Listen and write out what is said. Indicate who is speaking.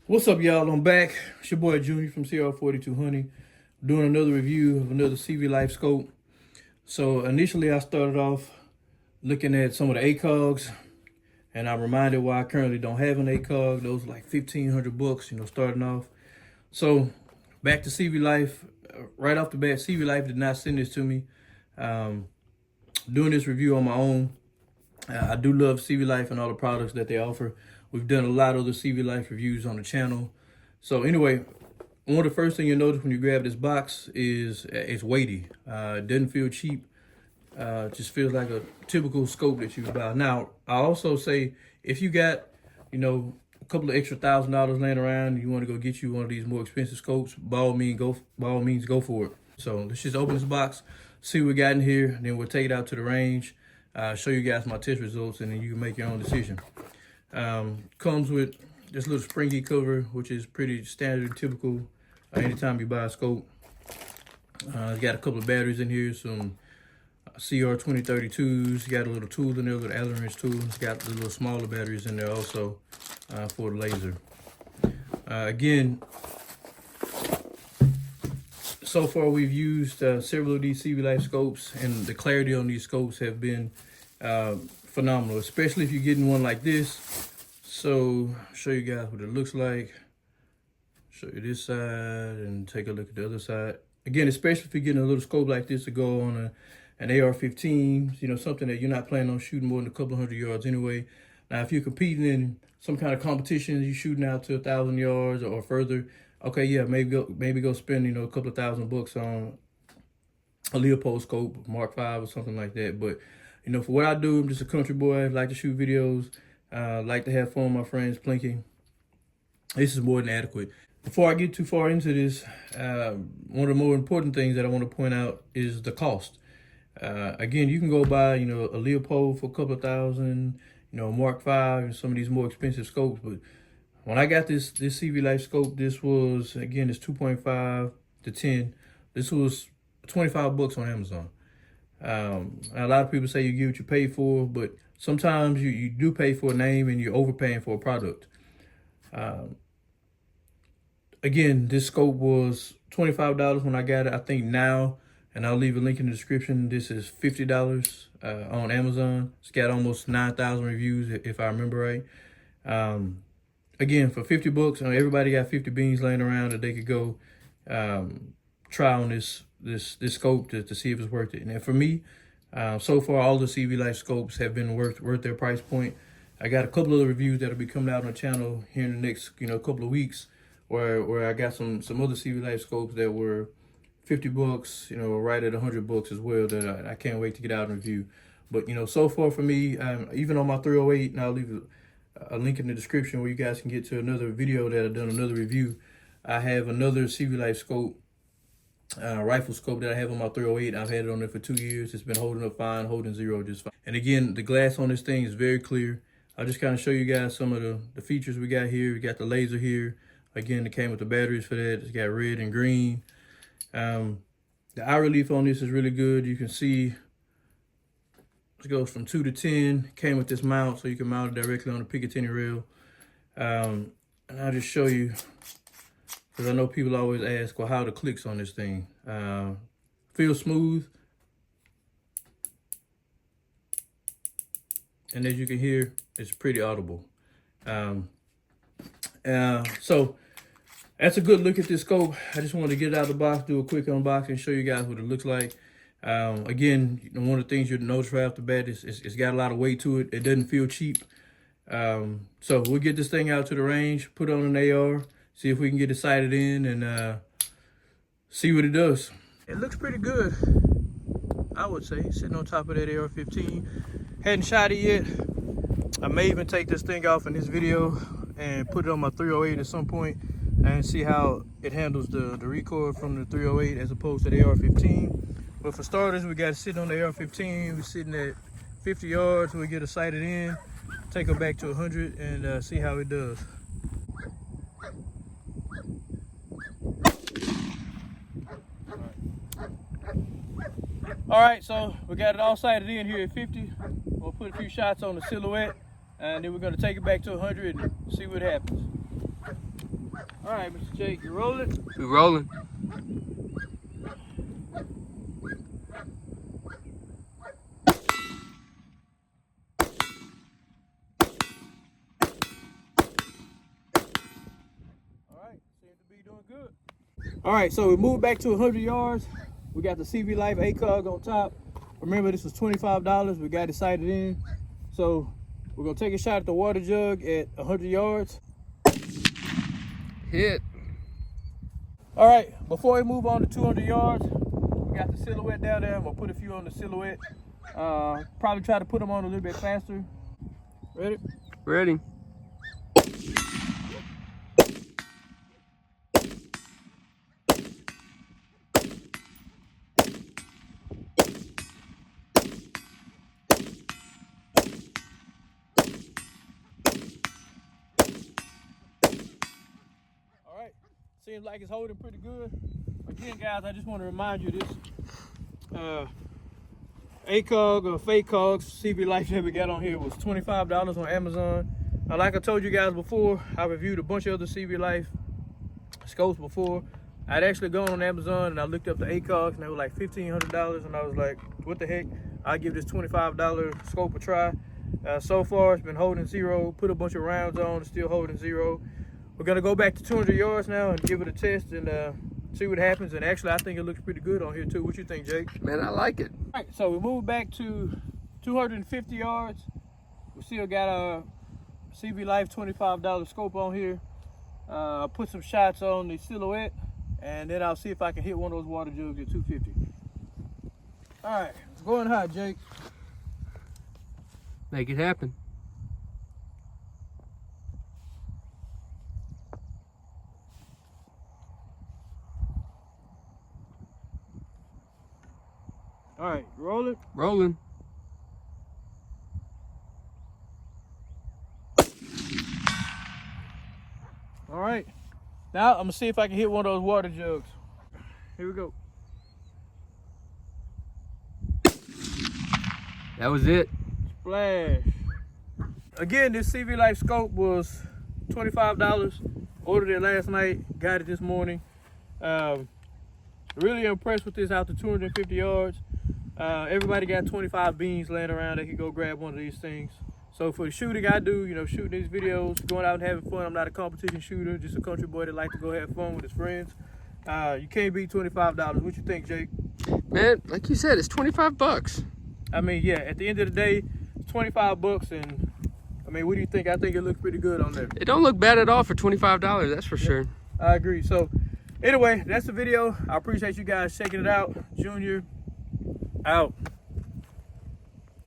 Speaker 1: What's up, y'all? I'm back. It's your boy Junior from CR42 Honey, doing another review of another CV Life scope. So initially I started off looking at some of the ACOGs, and I'm reminded why I currently don't have an ACOG. Those like 1,500 bucks, starting off. So back to CV Life. Right off the bat, CV Life did not send this to me. Doing this review on my own. I do love CV Life and all the products that they offer. We've done a lot of the CV Life reviews on the channel. So anyway, one of the first things you'll notice when you grab this box is it's weighty. It doesn't feel cheap. It just feels like a typical scope that you would buy. Now, I also say if you got, a couple of extra $1,000 laying around and you want to go get you one of these more expensive scopes, by all means, go for it. So let's just open this box, see what we got in here, and then we'll take it out to the range. Show you guys my test results, and then you can make your own decision. Comes with this little springy cover, which is pretty standard and typical anytime you buy a scope. It's got a couple of batteries in here, some CR2032s. Got a little tool in there, a little Allen wrench tool. It's got the little smaller batteries in there also for the laser. Again, so far we've used several of these CV Life scopes, and the clarity on these scopes have been phenomenal, especially if you're getting one like this. So show you guys what it looks like. Show you this side and take a look at the other side. Again, especially if you're getting a little scope like this to go on an AR-15, something that you're not planning on shooting more than a couple of 100 yards anyway. Now, if you're competing in some kind of competition, you're shooting out to 1,000 yards or further, okay, yeah, maybe go spend, a couple of $1,000 on a Leopold scope, Mark 5 or something like that. But, for what I do, I'm just a country boy. I like to shoot videos. Like to have fun with my friends plinking. This is more than adequate. Before I get too far into this, one of the more important things that I want to point out is the cost. Again, you can go buy, a Leopold for a couple of thousand, Mark 5 and some of these more expensive scopes. But when I got this CV Life scope, this was, again, it's 2.5 to 10. This was 25 bucks on Amazon. A lot of people say you get what you pay for, but sometimes you do pay for a name and you're overpaying for a product. Again, this scope was $25 when I got it. I think now, and I'll leave a link in the description, this is $50 on Amazon. It's got almost 9,000 reviews, if I remember right. Again, for 50 bucks, everybody got 50 beans laying around that they could go try on this scope to see if it's worth it. And for me, so far, all the CV Life scopes have been worth their price point. I got a couple of reviews that'll be coming out on the channel here in the next couple of weeks, where I got some other CV Life scopes that were 50 bucks, right at 100 bucks as well, that I can't wait to get out and review. But so far for me, even on my 308, and I'll leave a link in the description where you guys can get to another video that I've done, another review. I have another CV Life scope, rifle scope that I have on my 308. I've had it on there for 2 years. It's been holding up fine, holding zero just fine. And again, the glass on this thing is very clear. I'll just kind of show you guys some of the features we got here. We got the laser here. Again, it came with the batteries for that. It's got red and green. The eye relief on this is really good. You can see it goes from 2 to 10. Came with this mount, so you can mount it directly on the Picatinny rail. And I'll just show you, because I know people always ask, well, how the clicks on this thing. Feels smooth. And as you can hear, it's pretty audible. So that's a good look at this scope. I just wanted to get it out of the box, do a quick unboxing, show you guys what it looks like. Again, one of the things you'll notice right off the bat is it's got a lot of weight to it. It doesn't feel cheap. So we'll get this thing out to the range, put it on an AR, see if we can get it sighted in, and see what it does. It looks pretty good, I would say, sitting on top of that AR-15. Hadn't shot it yet. I may even take this thing off in this video and put it on my 308 at some point and see how it handles the recoil from the 308 as opposed to the AR-15. But for starters, we got it sitting on the AR-15. We're sitting at 50 yards. We get it sighted in, take it back to 100, and see how it does. All right, so we got it all sighted in here at 50. We'll put a few shots on the silhouette, and then we're gonna take it back to 100 and see what happens. All right, Mr. Jake, you rolling?
Speaker 2: We rolling.
Speaker 1: All right, seem to be doing good. All right, so we moved back to 100 yards. We got the CV Life ACOG on top. Remember, this was $25. We got it sighted in. So we're gonna take a shot at the water jug at 100 yards.
Speaker 2: Hit.
Speaker 1: All right, before we move on to 200 yards, we got the silhouette down there. I'm gonna put a few on the silhouette. Probably try to put them on a little bit faster. Ready?
Speaker 2: Ready.
Speaker 1: All right, seems like it's holding pretty good. Again, guys, I just want to remind you this ACOG or fake cogs CV Life that we got on here was $25 on Amazon. Like I told you guys before, I reviewed a bunch of other CV Life scopes before. I'd actually gone on Amazon and I looked up the ACOGs and they were like $1,500, and I was like, what the heck? I'll give this $25 scope a try. So far, it's been holding zero. Put a bunch of rounds on, it's still holding zero. We're gonna go back to 200 yards now and give it a test and see what happens. And actually, I think it looks pretty good on here too. What you think, Jake?
Speaker 2: Man, I like it.
Speaker 1: All right, so we moved back to 250 yards. We still got a CV Life $25 scope on here. I'll put some shots on the silhouette, and then I'll see if I can hit one of those water jugs at 250. All right, it's going high, Jake.
Speaker 2: Make it happen.
Speaker 1: All right, roll it.
Speaker 2: Rolling.
Speaker 1: All right, now I'm gonna see if I can hit one of those water jugs. Here we go.
Speaker 2: That was it.
Speaker 1: Splash. Again, this CV Life scope was $25. Ordered it last night, got it this morning. Really impressed with this out to 250 yards. Everybody got 25 beans laying around. They can go grab one of these things. So for the shooting I do, you know, shooting these videos, going out and having fun. I'm not a competition shooter, just a country boy that like to go have fun with his friends. You can't beat $25. What you think, Jake?
Speaker 2: Man, like you said, it's 25 bucks.
Speaker 1: I mean, yeah, at the end of the day, it's 25 bucks, and I mean, what do you think? I think it looks pretty good on there.
Speaker 2: It don't look bad at all for $25, that's for sure.
Speaker 1: I agree. So anyway, that's the video. I appreciate you guys checking it out. Junior, out.